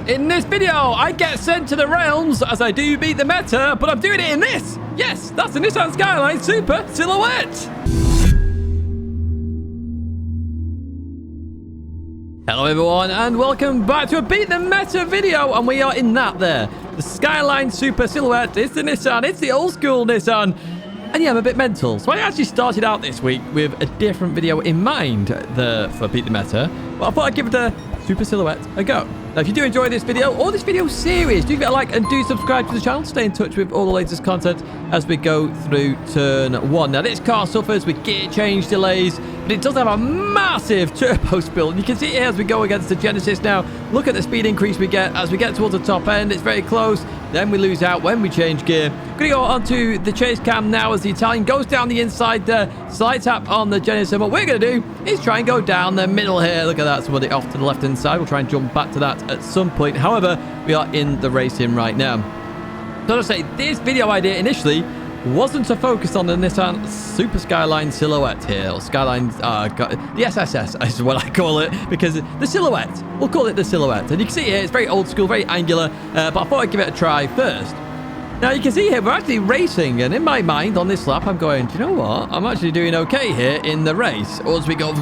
in this video, I get sent to the realms as I do beat the meta, but I'm doing it in this. Yes, that's the Nissan Skyline Super Silhouette. Hello everyone, and welcome back to a Beat the Meta video, and we are in that there. The Skyline Super Silhouette, it's the Nissan, it's the old school Nissan. And yeah, I'm a bit mental. So I actually started out this week with a different video in mind for Beat the Meta. But I thought I'd give the Super Silhouette a go. Now, if you do enjoy this video or this video series, do give it a like and do subscribe to the channel. Stay in touch with all the latest content as we go through turn 1. Now, this car suffers with gear change delays, but it does have a massive turbo spill. And you can see it here as we go against the Genesis now. Look at the speed increase we get as we get towards the top end. It's very close. Then we lose out when we change gear. Going to go onto the chase cam now as the Italian goes down the inside there. Slight tap on the Genesis. And what we're going to do is try and go down the middle here. Look at that. Somebody off to the left-hand side. We'll try and jump back to that at some point. However, we are in the racing right now. So to say, this video idea initially wasn't to focus on the Nissan Super Skyline Silhouette here, or Skyline, the SSS is what I call it, because the Silhouette, we'll call it the Silhouette. And you can see here, it's very old school, very angular, but I thought I'd give it a try first. Now, you can see here, we're actually racing, and in my mind, on this lap, I'm going, do you know what? I'm actually doing okay here in the race. Or as we go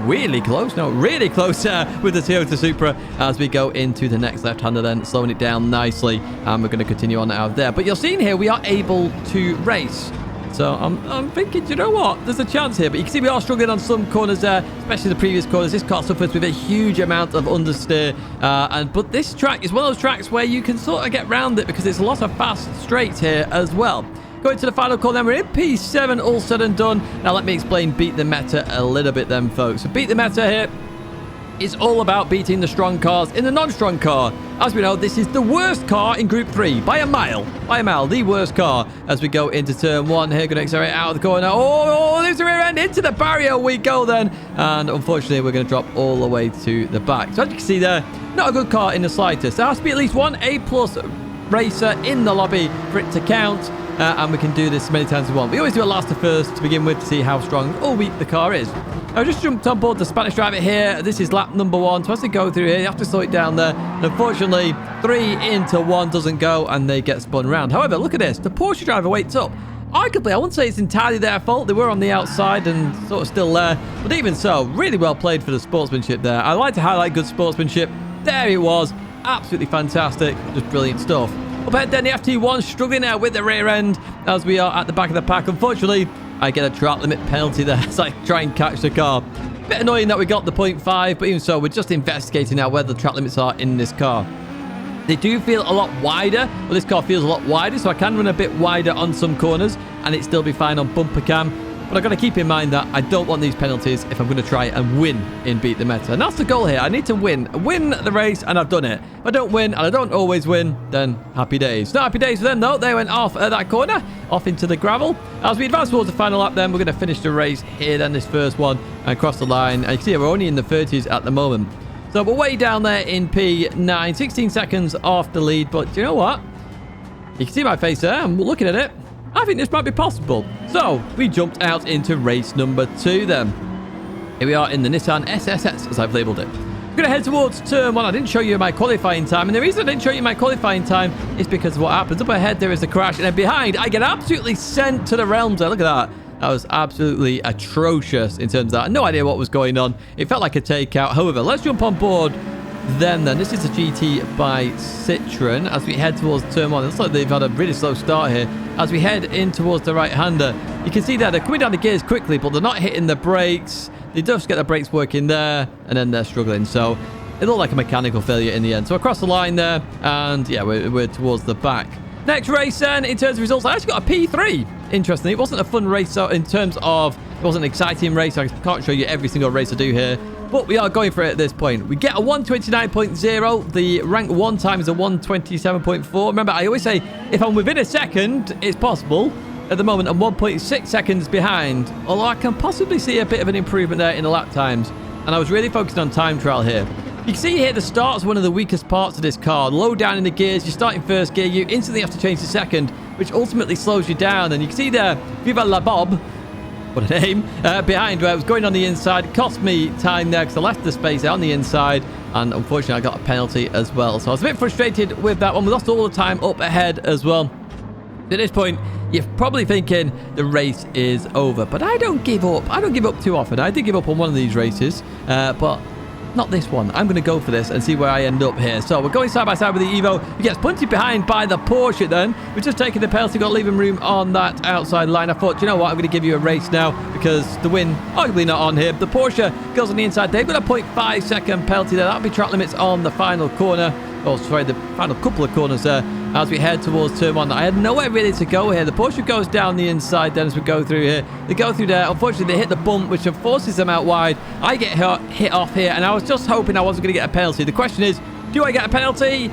really close with the Toyota Supra as we go into the next left-hander then, slowing it down nicely, and we're going to continue on out of there. But you're seeing here, we are able to race. So I'm thinking, do you know what? There's a chance here. But you can see we are struggling on some corners there, especially the previous corners. This car suffers with a huge amount of understeer. But this track is one of those tracks where you can sort of get round it because it's a lot of fast straights here as well. Going to the final corner, then we're in P7, all said and done. Now let me explain Beat the Meta a little bit then, folks. So Beat the Meta here is all about beating the strong cars in the non-strong car. As we know, this is the worst car in Group 3 by a mile. By a mile, the worst car as we go into turn 1 here. Going to accelerate out of the corner. Oh, there's the rear end. Into the barrier we go then. And unfortunately, we're going to drop all the way to the back. So as you can see there, not a good car in the slightest. There has to be at least one A+ racer in the lobby for it to count. And we can do this many times as we want. We always do a last to first to begin with to see how strong or weak the car is. I just jumped on board the Spanish driver here. This is lap number 1. So as they go through here, you have to slow it down there. And unfortunately, 3 into 1 doesn't go and they get spun around. However, look at this. The Porsche driver waits up. Arguably, I wouldn't say it's entirely their fault. They were on the outside and sort of still there. But even so, really well played for the sportsmanship there. I like to highlight good sportsmanship. There it was. Absolutely fantastic. Just brilliant stuff. Up ahead then, the FT1 struggling out with the rear end as we are at the back of the pack. Unfortunately, I get a track limit penalty there as I try and catch the car. Bit annoying that we got the 0.5, but even so, we're just investigating now where the track limits are in this car. They do feel a lot wider. Well, this car feels a lot wider, so I can run a bit wider on some corners, and it still be fine on bumper cam. But I've got to keep in mind that I don't want these penalties if I'm going to try and win in Beat the Meta. And that's the goal here. I need to win. Win the race, and I've done it. If I don't win, and I don't always win, then happy days. Not happy days for them, though. They went off at that corner, off into the gravel. As we advance towards the final lap, then, we're going to finish the race here, then, this first one, and cross the line. And you can see we're only in the 30s at the moment. So we're way down there in P9, 16 seconds off the lead. But you know what? You can see my face there. I'm looking at it. I think this might be possible. So, we jumped out into race number 2 then. Here we are in the Nissan SSS, as I've labelled it. We're going to head towards turn 1. I didn't show you my qualifying time. And the reason I didn't show you my qualifying time is because of what happens. Up ahead, there is a crash. And then behind, I get absolutely sent to the realms there. Look at that. That was absolutely atrocious in terms of that. No idea what was going on. It felt like a takeout. However, let's jump on board. Then this is the GT by Citroen as we head towards turn 1. It looks like they've had a really slow start here as we head in towards the right-hander. You can see there they're coming down the gears quickly, but they're not hitting the brakes. They just get the brakes working there, and then they're struggling. So it looked like a mechanical failure in the end. So across the line there, and yeah, we're towards the back. Next race then, in terms of results, I actually got a P3. Interestingly, it wasn't a fun race so in terms of, it wasn't an exciting race. I can't show you every single race I do here. But we are going for it at this point. We get a 129.0. The rank 1 time is a 127.4. Remember, I always say, if I'm within a second, it's possible. At the moment, I'm 1.6 seconds behind. Although I can possibly see a bit of an improvement there in the lap times. And I was really focusing on time trial here. You can see here the start's one of the weakest parts of this car. Low down in the gears, you start in first gear, you instantly have to change to second, which ultimately slows you down. And you can see there, Viva la Bob, what a name, behind where I was going on the inside. It cost me time there because I left the space on the inside, and unfortunately I got a penalty as well. So I was a bit frustrated with that one. We lost all the time up ahead as well. At this point, you're probably thinking the race is over, but I don't give up. I don't give up too often. I did give up on one of these races, but not this one. I'm going to go for this and see where I end up here. So we're going side by side with the Evo. He gets punted behind by the Porsche then. We're just taking the penalty, got leaving room on that outside line. I thought, you know what, I'm going to give you a race now because the win, arguably not on here. The Porsche goes on the inside. They've got a 0.5 second penalty there. That'll be track limits on the final corner. Oh, sorry, the final couple of corners there as we head towards turn 1. I had nowhere really to go here. The Porsche goes down the inside then as we go through here. They go through there. Unfortunately, they hit the bump, which forces them out wide. I get hit off here, and I was just hoping I wasn't going to get a penalty. The question is, do I get a penalty?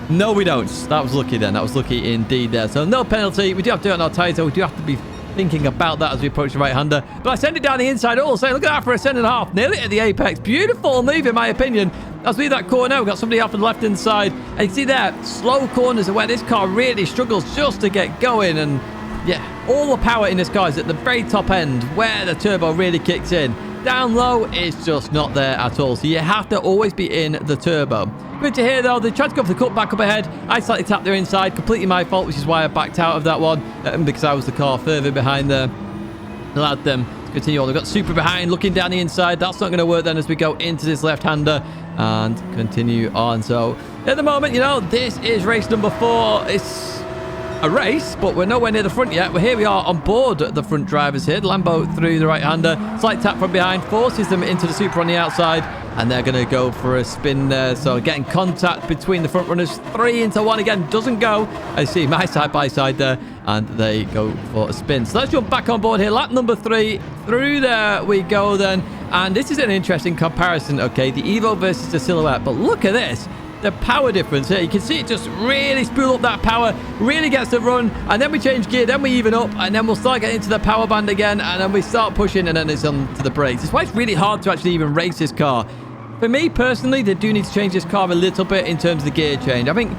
No, we don't. That was lucky then. That was lucky indeed there. So no penalty. We do have to do it on our tyres, so we do have to be thinking about that as we approach the right-hander. But I send it down the inside all, saying, look at that for a 10.5. Nearly at the apex. Beautiful move, in my opinion. As we leave that corner, we've got somebody off on the left-hand side. And you see there, slow corners are where this car really struggles just to get going. And yeah, all the power in this car is at the very top end where the turbo really kicks in. Down low, it's just not there at all. So you have to always be in the turbo. Good to hear, though. They tried to go for the cut back up ahead. I slightly tapped their inside. Completely my fault, which is why I backed out of that one. Because I was the car further behind there. Allowed them to continue on. They've got Super behind, looking down the inside. That's not going to work then as we go into this left-hander and continue on. So at the moment, you know, this is race number 4. It's a race, but we're nowhere near the front yet. Well, here we are on board the front drivers here. The Lambo through the right-hander. Slight tap from behind forces them into the Super on the outside, and they're going to go for a spin there. So getting contact between the front runners. 3 into 1 again. Doesn't go. I see my side-by-side there, and they go for a spin. So let's jump back on board here. Lap number 3. Through there we go then. And this is an interesting comparison, okay? The Evo versus the Silhouette. But look at this. The power difference here. You can see it just really spool up that power, really gets the run, and then we change gear, then we even up, and then we'll start getting into the power band again, and then we start pushing, and then it's on to the brakes. It's why it's really hard to actually even race this car. For me, personally, they do need to change this car a little bit in terms of the gear change. I think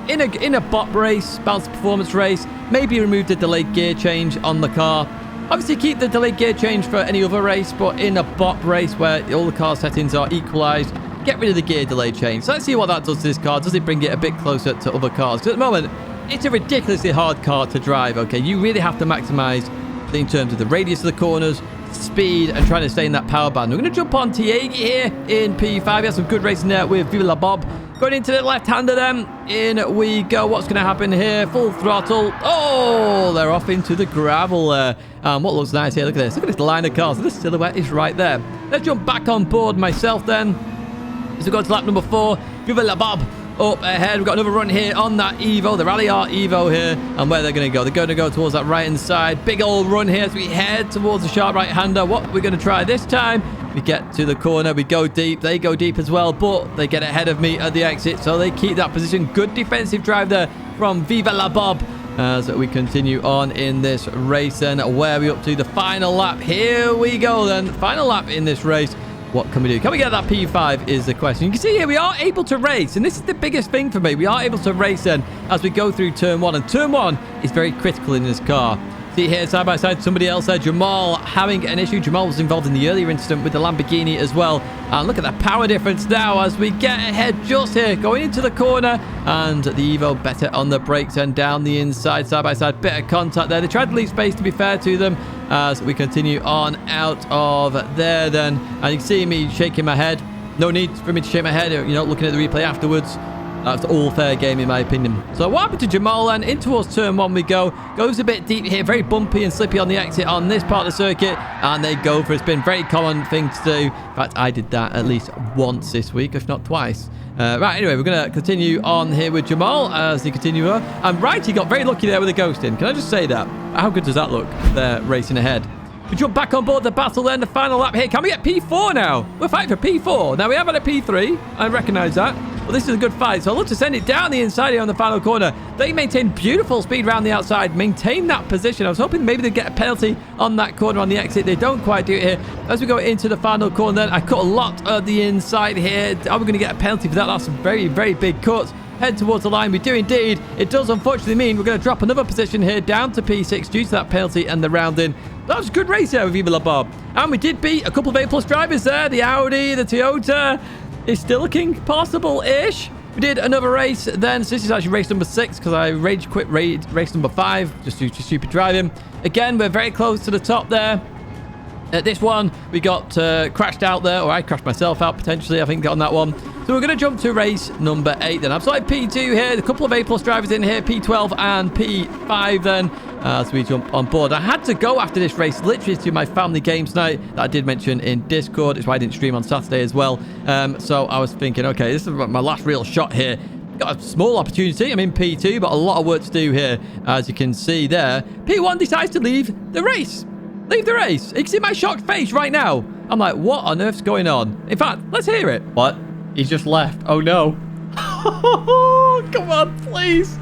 in a bot race, balanced performance race, maybe remove the delayed gear change on the car. Obviously, keep the delayed gear change for any other race, but in a bot race where all the car settings are equalized, get rid of the gear delay change. So let's see what that does to this car. Does it bring it a bit closer to other cars? Because at the moment, it's a ridiculously hard car to drive, okay? You really have to maximize in terms of the radius of the corners, speed, and trying to stay in that power band. We're going to jump on Tidgney here in P5. He has some good racing there with Viva La Bob. Going into the left-hander then. In we go. What's going to happen here? Full throttle. Oh, they're off into the gravel there. What looks nice here? Look at this. Look at this line of cars. The Silhouette is right there. Let's jump back on board myself then. As we go to lap number 4, Viva La Bob up ahead. We've got another run here on that Evo, the Rally R Evo here. And where they're going to go? They're going to go towards that right-hand side. Big old run here as we head towards the sharp right-hander. What we're going to try this time, we get to the corner. We go deep. They go deep as well, but they get ahead of me at the exit. So they keep that position. Good defensive drive there from Viva La Bob as we continue on in this race. Then where are we up to? The final lap. Here we go then. Final lap in this race. What can we do? Can we get that P5 is the question. You can see here we are able to race, and this is the biggest thing for me. We are able to race then as we go through turn 1, and turn 1 is very critical in this car. See here side by side somebody else there, Jamal, having an issue. Jamal was involved in the earlier incident with the Lamborghini as well, and look at that power difference now as we get ahead just here going into the corner, and the Evo better on the brakes and down the inside side by side. Bit of contact there. They tried to leave space, to be fair to them, as we continue on out of there then. And you can see me shaking my head. No need for me to shake my head, you know, looking at the replay afterwards. That's all fair game in my opinion. So what happened to Jamal then? In towards turn 1 we go. Goes a bit deep here. Very bumpy and slippy on the exit on this part of the circuit. And they go for a spin. Very common thing to do. In fact, I did that at least once this week, if not twice. Right, anyway, we're going to continue on here with Jamal as he continues on. And right, he got very lucky there with a ghost in. Can I just say that? How good does that look? They're racing ahead. We jump back on board the battle then, the final lap here. Can we get P4 now? We're fighting for P4. Now, we have had a P3. I recognise that. Well, this is a good fight. So I'll look to send it down the inside here on the final corner. They maintain beautiful speed around the outside. Maintain that position. I was hoping maybe they'd get a penalty on that corner on the exit. They don't quite do it here. As we go into the final corner then, I cut a lot of the inside here. Are we going to get a penalty for that? That's a very, very big cut. Head towards the line. We do indeed. It does unfortunately mean we're going to drop another position here down to P6 due to that penalty and the rounding. That was a good race there with Viva La Bob. And we did beat a couple of A+ drivers there. The Audi, the Toyota is still looking possible-ish. We did another race then. So this is actually race number 6 because I rage quit race number 5 just due to stupid driving. Again, we're very close to the top there. At this one, we got crashed out there, or I crashed myself out potentially, I think, on that one. So we're going to jump to race number 8 then. I've started P2 here, a couple of A+ drivers in here, P12 and P5 then, as we jump on board. I had to go after this race literally to my family games night that I did mention in Discord. It's why I didn't stream on Saturday as well. So I was thinking, okay, this is my last real shot here. Got a small opportunity. I'm in P2, but a lot of work to do here, as you can see there. P1 decides to leave the race. Leave the race. You can see my shocked face right now. I'm like, what on earth's going on? In fact, let's hear it. What? He's just left. Oh, no. Come on, please.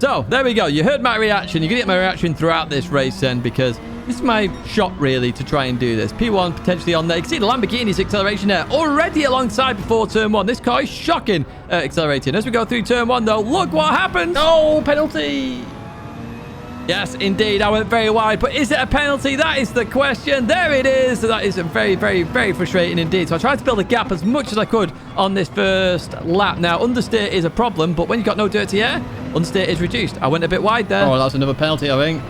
So, there we go. You heard my reaction. You're going to get my reaction throughout this race then, because this is my shot, really, to try and do this. P1 potentially on there. You can see the Lamborghini's acceleration there already alongside before turn 1. This car is shocking accelerating. As we go through turn 1, though, look what happened. Oh, penalty. Yes, indeed. I went very wide, but is it a penalty? That is the question. There it is. That is very, very, very frustrating indeed. So I tried to build a gap as much as I could on this first lap. Now, understeer is a problem, but when you've got no dirty air, understeer is reduced. I went a bit wide there. Oh, that's another penalty, I think.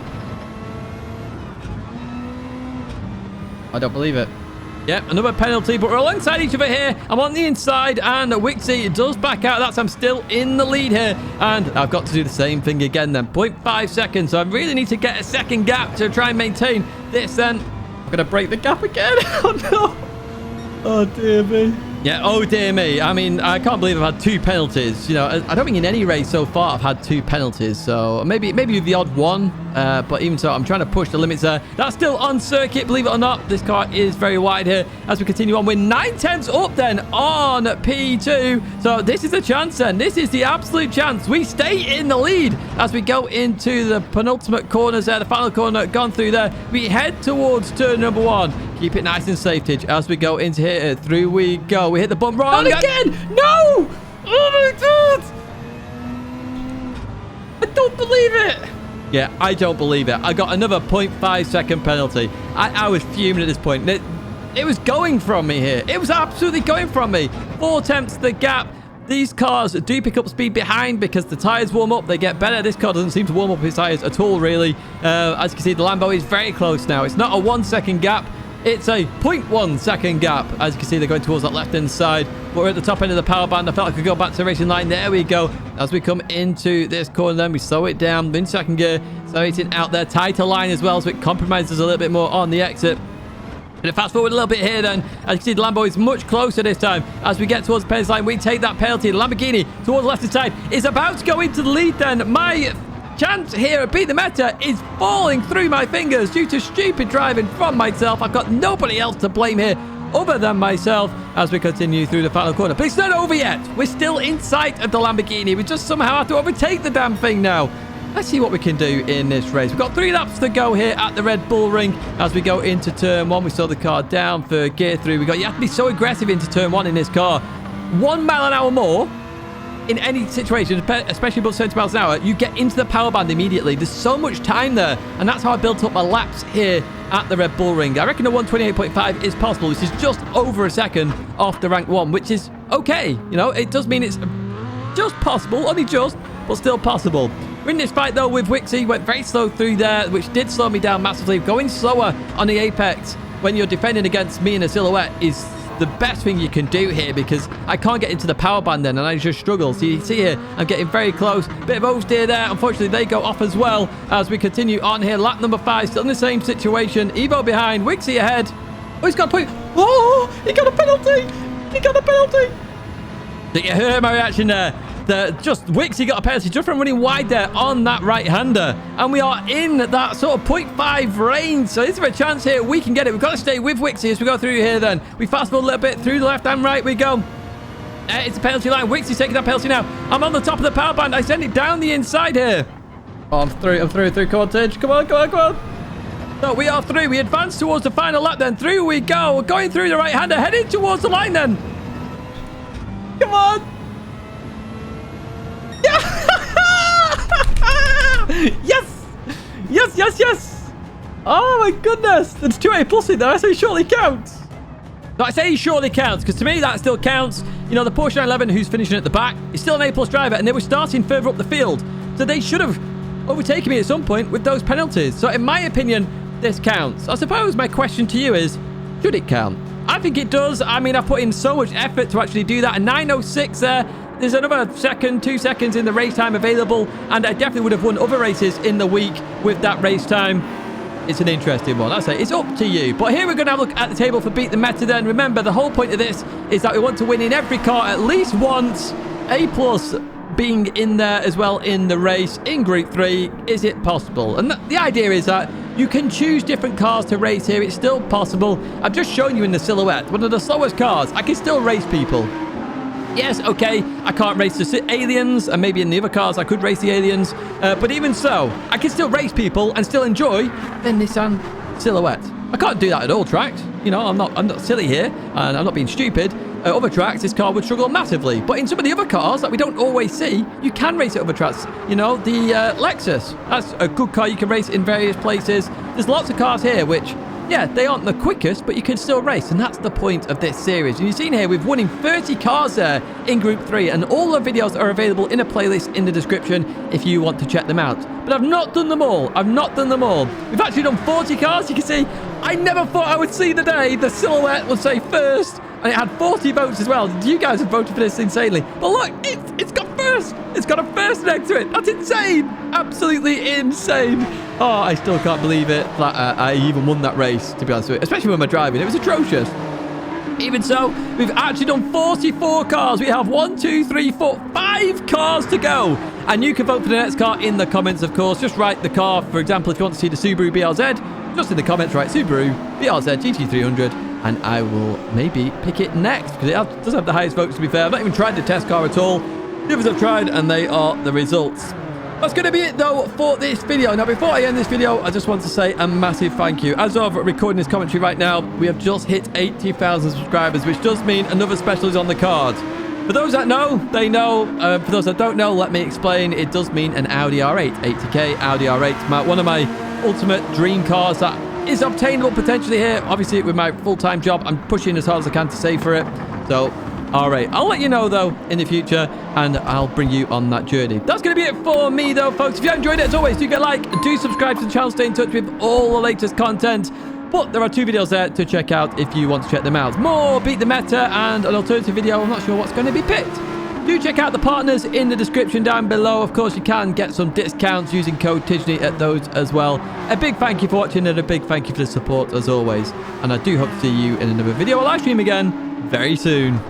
I don't believe it. Yep, another penalty, but we're alongside each other here. I'm on the inside, and Wixie does back out. That's I'm still in the lead here, and I've got to do the same thing again then. 0.5 seconds, so I really need to get a second gap to try and maintain this then. I'm going to break the gap again. Oh, no. Oh, dear me. Yeah, oh, dear me. I mean, I can't believe I've had 2 penalties. You know, I don't think in any race so far I've had 2 penalties, so maybe the odd one. But even so, I'm trying to push the limits there. That's still on circuit, believe it or not. This car is very wide here as we continue on. We're 9/10 up then on P2. So this is the chance then. This is the absolute chance. We stay in the lead as we go into the penultimate corners there. The final corner gone through there. We head towards turn number 1. Keep it nice and safe, Tidge, as we go into here. Through we go. We hit the bump wrong. Not again! No! Oh my God! I don't believe it! Yeah, I don't believe it. I got another 0.5 second penalty. I was fuming at this point. It was going from me here. It was absolutely going from me. 4 attempts the gap. These cars do pick up speed behind because the tyres warm up. They get better. This car doesn't seem to warm up his tyres at all, really. As you can see, the Lambo is very close now. It's not a 1 second gap. It's a 0.1 second gap. As you can see, they're going towards that left-hand side. But we're at the top end of the power band. I felt I could go back to the racing line. There we go. As we come into this corner, then we slow it down. In second gear, accelerating out there. Tighter line as well, so it compromises a little bit more on the exit. But fast forward a little bit here then. As you can see, the Lambo is much closer this time. As we get towards the penalty line, we take that penalty. The Lamborghini towards the left-hand side is about to go into the lead then. My chance here at Beat the Meta is falling through my fingers due to stupid driving from myself. I've got nobody else to blame here other than myself as we continue through the final corner. But it's not over yet. We're still in sight of the Lamborghini. We just somehow have to overtake the damn thing now. Let's see what we can do in this race. We've got 3 laps to go here at the Red Bull Ring as we go into turn 1. We slow the car down for gear 3. You have to be so aggressive into turn 1 in this car. 1 mile an hour more in any situation, especially above 70 miles an hour, you get into the power band immediately. There's so much time there, and that's how I built up my laps here at the Red Bull Ring. I reckon a 128.5 is possible, which is just over a second off the rank 1, which is okay. You know, it does mean it's just possible, only just, but still possible. We're in this fight, though, with Wixie. Went very slow through there, which did slow me down massively. Going slower on the apex when you're defending against me in a silhouette is the best thing you can do here because I can't get into the power band then and I just struggle. So you see here, I'm getting very close. Bit of oversteer there. Unfortunately, they go off as well as we continue on here. Lap number 5, still in the same situation. Evo behind, Wixie ahead. Oh, he's got a point. Oh, he got a penalty. He got a penalty. Did you hear my reaction there? Wixie got a penalty just from running wide there on that right-hander. And we are in that sort of 0.5 range. So is there a chance here we can get it? We've got to stay with Wixie as we go through here then. We fast forward a little bit through the left and right we go. It's a penalty line. Wixie's taking that penalty now. I'm on the top of the power band. I send it down the inside here. Oh, I'm through. Come on, Tidge. Come on. So we are through. We advance towards the final lap then. Through we go. We're going through the right-hander. Heading towards the line then. Come on. Yes! Oh my goodness. There's 2 A plus in there. I say surely counts. No, I say surely counts because to me that still counts. You know, the Porsche 911 who's finishing at the back is still an A plus driver and they were starting further up the field. So they should have overtaken me at some point with those penalties. So in my opinion, this counts. I suppose my question to you is, should it count? I think it does. I mean, I've put in so much effort to actually do that. A 9:06 there. There's another 2 seconds in the race time available. And I definitely would have won other races in the week with that race time. It's an interesting one. I say it's up to you. But here we're going to have a look at the table for Beat the Meta then. Remember, the whole point of this is that we want to win in every car at least once. A plus being in there as well in the race in Group 3. Is it possible? And the idea is that you can choose different cars to race here. It's still possible. I've just shown you in the Silhouette, one of the slowest cars. I can still race people. Yes, okay, I can't race the aliens, and maybe in the other cars I could race the aliens. But even so, I can still race people and still enjoy the Nissan Silhouette. I can't do that at all tracks. You know, I'm not silly here, and I'm not being stupid. Other tracks, this car would struggle massively. But in some of the other cars that we don't always see, you can race at other tracks. You know, the Lexus, that's a good car you can race in various places. There's lots of cars here which, yeah, they aren't the quickest, but you can still race. And that's the point of this series. And you've seen here, we've won in 30 cars there in Group 3. And all the videos are available in a playlist in the description if you want to check them out. But I've not done them all. I've not done them all. We've actually done 40 cars. You can see, I never thought I would see the day the Silhouette would say first. And it had 40 votes as well. You guys have voted for this insanely. But look, it's got first. It's got a first next to it. That's insane. Absolutely insane. Oh, I still can't believe it that I even won that race, to be honest with you. Especially when we're driving. It was atrocious. Even so, we've actually done 44 cars. We have 1, 2, 3, 4, 5 cars to go. And you can vote for the next car in the comments, of course. Just write the car. For example, if you want to see the Subaru BRZ, just in the comments, write Subaru BRZ GT300. And I will maybe pick it next because it does have the highest votes, to be fair. I've not even tried the test car at all. The others have tried, and they are the results. That's going to be it, though, for this video. Now, before I end this video, I just want to say a massive thank you. As of recording this commentary right now, we have just hit 80,000 subscribers, which does mean another special is on the card. For those that know, they know. For those that don't know, let me explain. It does mean an Audi R8, 80k Audi R8. One of my ultimate dream cars that is obtainable potentially here. Obviously, with my full-time job, I'm pushing as hard as I can to save for it. So, all right. I'll let you know, though, in the future, and I'll bring you on that journey. That's going to be it for me, though, folks. If you enjoyed it, as always, do get a like, do subscribe to the channel, stay in touch with all the latest content. But there are 2 videos there to check out if you want to check them out. More Beat the Meta and an alternative video. I'm not sure what's going to be picked. Do check out the partners in the description down below. Of course, you can get some discounts using code Tidgney at those as well. A big thank you for watching and a big thank you for the support as always. And I do hope to see you in another video or live stream again very soon.